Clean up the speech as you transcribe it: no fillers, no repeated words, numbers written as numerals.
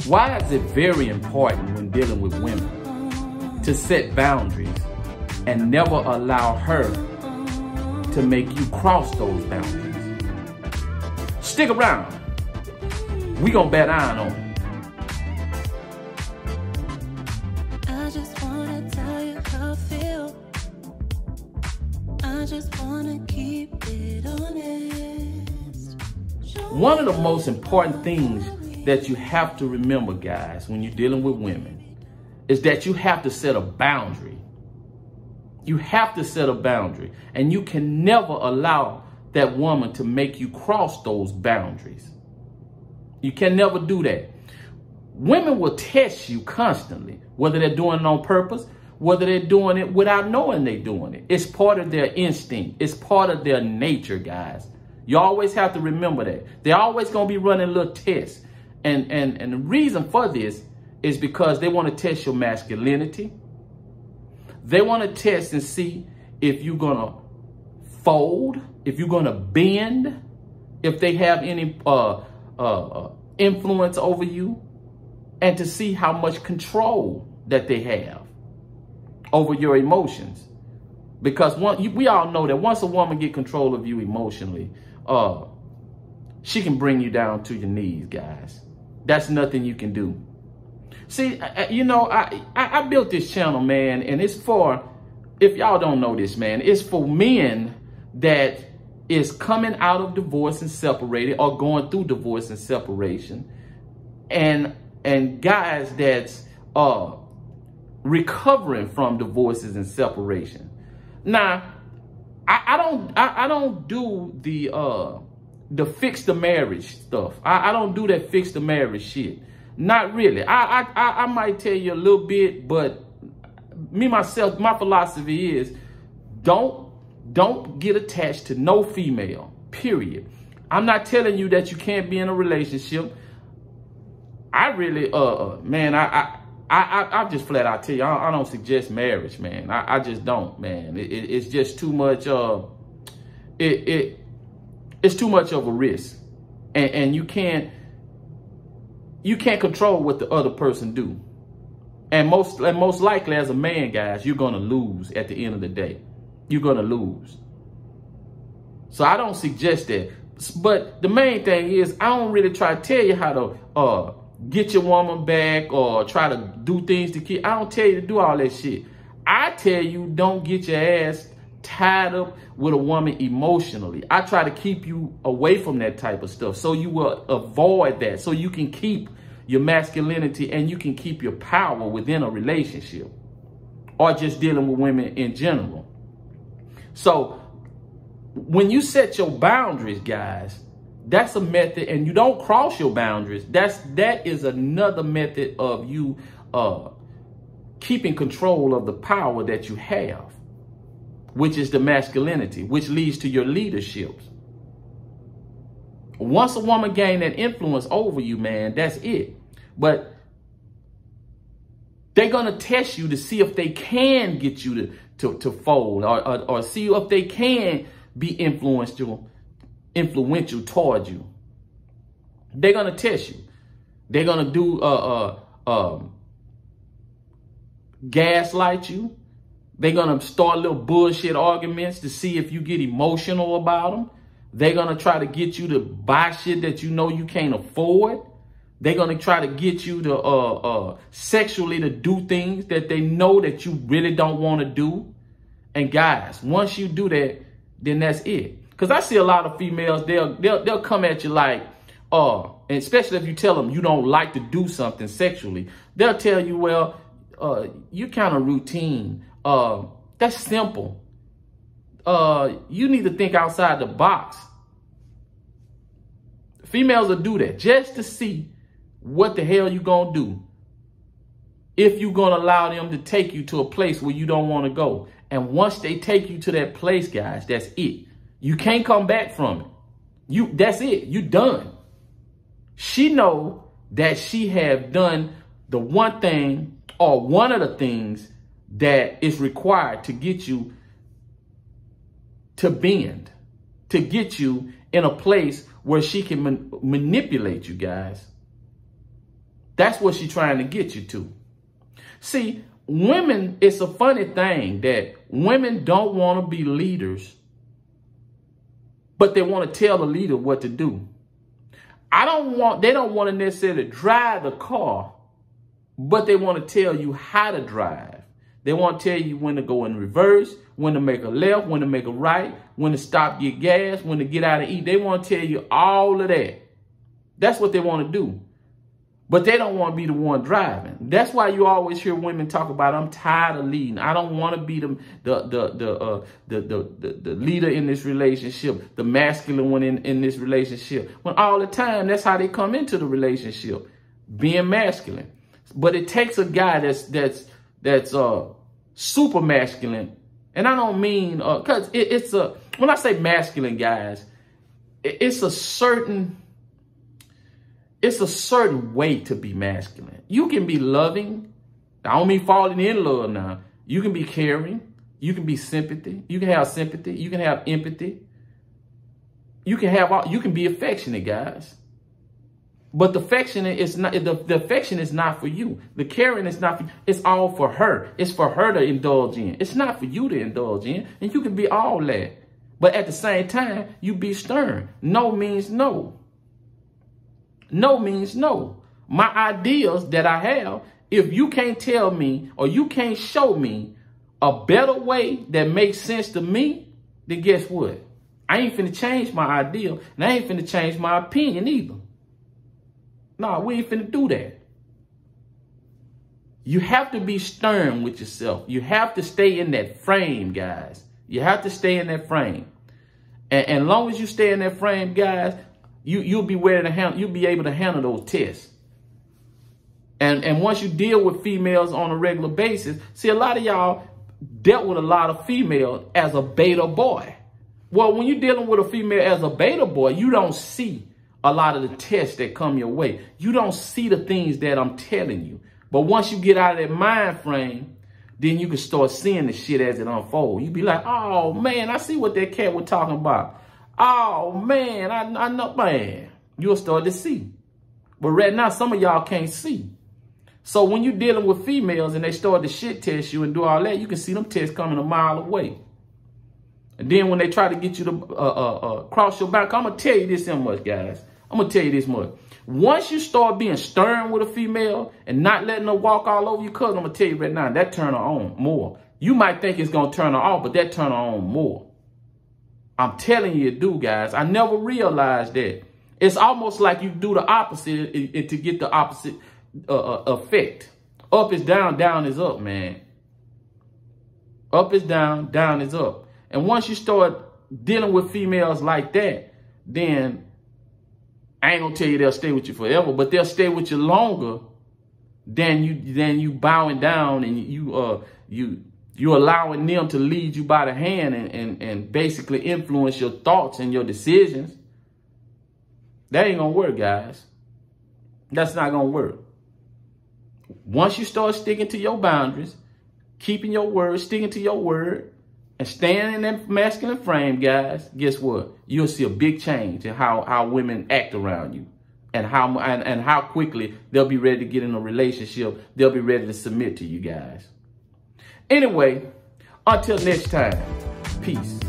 Why is it very important when dealing with women to set boundaries and never allow her to make you cross those boundaries? Stick around. We gonna bat iron on it. I just wanna tell you how I feel. I just wanna keep it honest. One of the most important things that you have to remember, guys, when you're dealing with women is that you have to set a boundary. You have to set a boundary, and you can never allow that woman to make you cross those boundaries. You can never do that. Women will test you constantly, whether they're doing it on purpose, whether they're doing it without knowing they're doing it. It's part of their instinct. It's part of their nature, guys. You always have to remember that. They're always going to be running little tests. And the reason for this is because they want to test your masculinity. They want to test and see if you're going to fold, if you're going to bend, if they have any influence over you, and to see how much control that they have over your emotions. Because we all know that once a woman get control of you emotionally, she can bring you down to your knees, guys. That's nothing you can do. See, you know, I built this channel, man, and it's for, if y'all don't know this, man, it's for men that is coming out of divorce and separated, or going through divorce and separation, and guys that's recovering from divorces and separation. Now, I don't do the fix the marriage stuff. I don't do that fix the marriage shit. Not really. I might tell you a little bit, but me myself, my philosophy is don't get attached to no female, period. I'm not telling you that you can't be in a relationship. I really, man, I just flat out tell you, I don't suggest marriage, man. I just don't, man. It's just too much, it's too much of a risk. And you can't control what the other person do. And most likely as a man, guys, you're going to lose at the end of the day. You're going to lose. So I don't suggest that. But the main thing is, I don't really try to tell you how to get your woman back or try to do things to keep. I don't tell you to do all that shit. I tell you, don't get your ass tied up with a woman emotionally. I try to keep you away from that type of stuff so you will avoid that, so you can keep your masculinity and you can keep your power within a relationship, or just dealing with women in general. So when you set your boundaries, guys, that's a method, and you don't cross your boundaries. That is another method of you keeping control of the power that you have, which is the masculinity, which leads to your leadership. Once a woman gains that influence over you, man, that's it. But they're going to test you to see if they can get you to fold, or see if they can be influential towards you. They're going to test you. They're going to do gaslight you. They're going to start little bullshit arguments to see if you get emotional about them. They're going to try to get you to buy shit that you know you can't afford. They're going to try to get you to sexually to do things that they know that you really don't want to do. And guys, once you do that, then that's it. Because I see a lot of females, they'll come at you like, and especially if you tell them you don't like to do something sexually, they'll tell you, well, you kind of routine. That's simple. You need to think outside the box. Females will do that just to see what the hell you gonna do. If you're gonna allow them to take you to a place where you don't want to go. And once they take you to that place, guys, that's it. You can't come back from it. That's it. You done. She know that she have done the one thing, or one of the things that is required to get you to bend, to get you in a place where she can manipulate you, guys. That's what she's trying to get you to. See, women, it's a funny thing that women don't want to be leaders, but they want to tell the leader what to do. They don't want to necessarily drive the car, but they want to tell you how to drive. They want to tell you when to go in reverse, when to make a left, when to make a right, when to stop, get gas, when to get out and eat. They want to tell you all of that. That's what they want to do. But they don't want to be the one driving. That's why you always hear women talk about, I'm tired of leading. I don't want to be the leader in this relationship, the masculine one in this relationship. When all the time, that's how they come into the relationship, being masculine. But it takes a guy that's super masculine. And I don't mean, because when I say masculine, guys, it's a certain way to be masculine. You can be loving. I don't mean falling in love now. You can be caring. You can be sympathy. You can have sympathy. You can have empathy. You can be affectionate, guys. But the affection is not for you. The caring is not for you. It's all for her. It's for her to indulge in. It's not for you to indulge in. And you can be all that. But at the same time, you be stern. No means no. No means no. My ideas that I have, if you can't tell me or you can't show me a better way that makes sense to me, then guess what? I ain't finna change my idea, and I ain't finna change my opinion either. No, we ain't finna do that. You have to be stern with yourself. You have to stay in that frame, guys. You have to stay in that frame. And as long as you stay in that frame, guys, you'll be ready to handle. You'll be able to handle those tests. And once you deal with females on a regular basis, see, a lot of y'all dealt with a lot of females as a beta boy. Well, when you're dealing with a female as a beta boy, you don't see a lot of the tests that come your way. You don't see the things that I'm telling you. But once you get out of that mind frame, then you can start seeing the shit as it unfolds. You be like, oh, man, I see what that cat was talking about. Oh, man, I know, man. You'll start to see. But right now, some of y'all can't see. So when you're dealing with females and they start to shit test you and do all that, you can see them tests coming a mile away. And then when they try to get you to cross your back, I'm going to tell you this much, guys. I'm going to tell you this much. Once you start being stern with a female and not letting her walk all over your cousin, I'm going to tell you right now, that turn her on more. You might think it's going to turn her off, but that turn her on more. I'm telling you it do, guys. I never realized that. It's almost like you do the opposite to get the opposite effect. Up is down, down is up, man. Up is down, down is up. And once you start dealing with females like that, then I ain't gonna tell you they'll stay with you forever, but they'll stay with you longer than you bowing down and you allowing them to lead you by the hand and basically influence your thoughts and your decisions. That ain't gonna work, guys. That's not gonna work. Once you start sticking to your boundaries, keeping your word, sticking to your word, and staying in that masculine frame, guys, guess what? You'll see a big change in how women act around you and how quickly they'll be ready to get in a relationship. They'll be ready to submit to you guys. Anyway, until next time, peace.